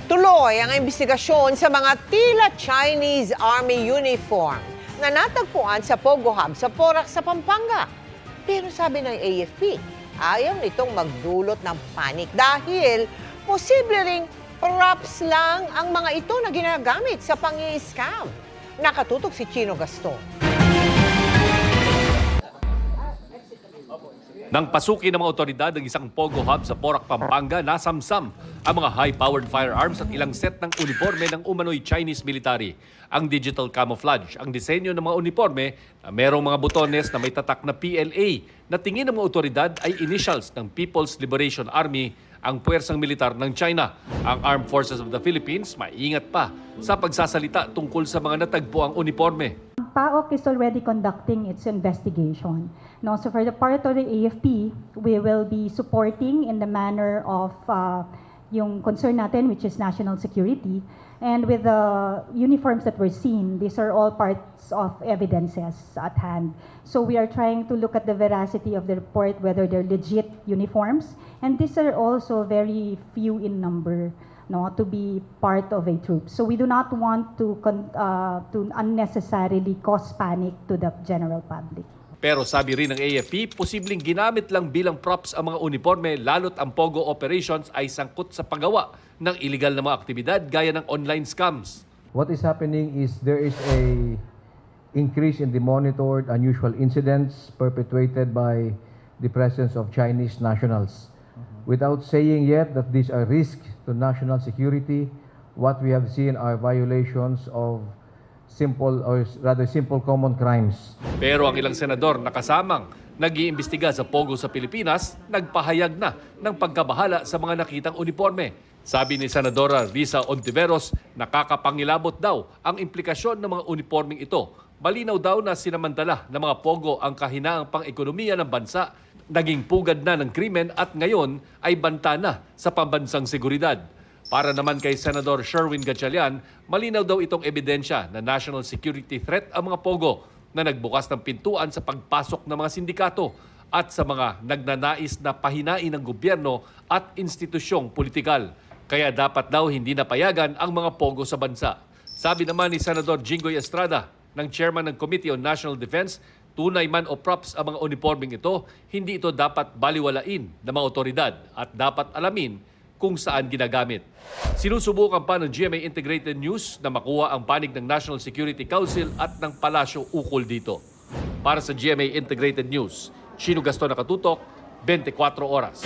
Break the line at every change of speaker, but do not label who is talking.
Tuloy ang investigasyon sa mga tila Chinese Army uniform na natagpuan sa Pogo Hub sa Porac sa Pampanga. Pero sabi ng AFP, ayaw nitong magdulot ng panik dahil posible ring props lang ang mga ito na ginagamit sa pang-i-scam. Nakatutok si Chino Gaston.
Nang pasukin ng mga otoridad ng isang Pogo Hub sa Porac, Pampanga, nasamsam ang mga high-powered firearms at ilang set ng uniforme ng umano'y Chinese military. Ang digital camouflage, ang disenyo ng mga uniforme na merong mga butones na may tatak na PLA na tingin ng mga otoridad ay initials ng People's Liberation Army, ang puwersang militar ng China. Ang Armed Forces of the Philippines maingat pa sa pagsasalita tungkol sa mga natagpuang uniforme.
PAOK is already conducting its investigation. No, so for the part of the AFP, we will be supporting in the manner of yung concern natin, which is national security. And with the uniforms that were seen, these are all parts of evidences at hand. So we are trying to look at the veracity of the report, whether they're legit uniforms. And these are also very few in number, no, to be part of a troop. So we do not want to unnecessarily cause panic to the general public.
Pero sabi rin ng AFP, posibleng ginamit lang bilang props ang mga uniforme lalo't ang Pogo operations ay sangkot sa paggawa ng iligal na mga aktibidad gaya ng online scams.
What is happening is there is a increase in the monitored unusual incidents perpetuated by the presence of Chinese nationals. Without saying yet that these are risks to national security, what we have seen are violations of simple or rather simple common crimes.
Pero ang ilang senador na kasamang nag-iimbestiga sa Pogo sa Pilipinas, nagpahayag na ng pagkabahala sa mga nakitang uniforme. Sabi ni Senadora Risa Ontiveros, nakakapangilabot daw ang implikasyon ng mga uniforming ito. Malinaw daw na sinamantala ng mga Pogo ang kahinaang pang-ekonomiya ng bansa, naging pugad na ng krimen at ngayon ay banta na sa pambansang seguridad. Para naman kay Senador Sherwin Gatchalian, malinaw daw itong ebidensya na national security threat ang mga Pogo na nagbukas ng pintuan sa pagpasok ng mga sindikato at sa mga nagnanais na pahinain ng gobyerno at institusyong politikal. Kaya dapat daw hindi napayagan ang mga Pogo sa bansa. Sabi naman ni Senador Jinggoy Estrada, ng chairman ng Committee on National Defense, tunay man o props ang mga uniforming ito, hindi ito dapat baliwalain ng mga otoridad at dapat alamin kung saan ginagamit. Sinusubukan pa ng GMA Integrated News na makuha ang panig ng National Security Council at ng Palasyo ukol dito. Para sa GMA Integrated News, Chino Gaston, nakatutok, 24 oras.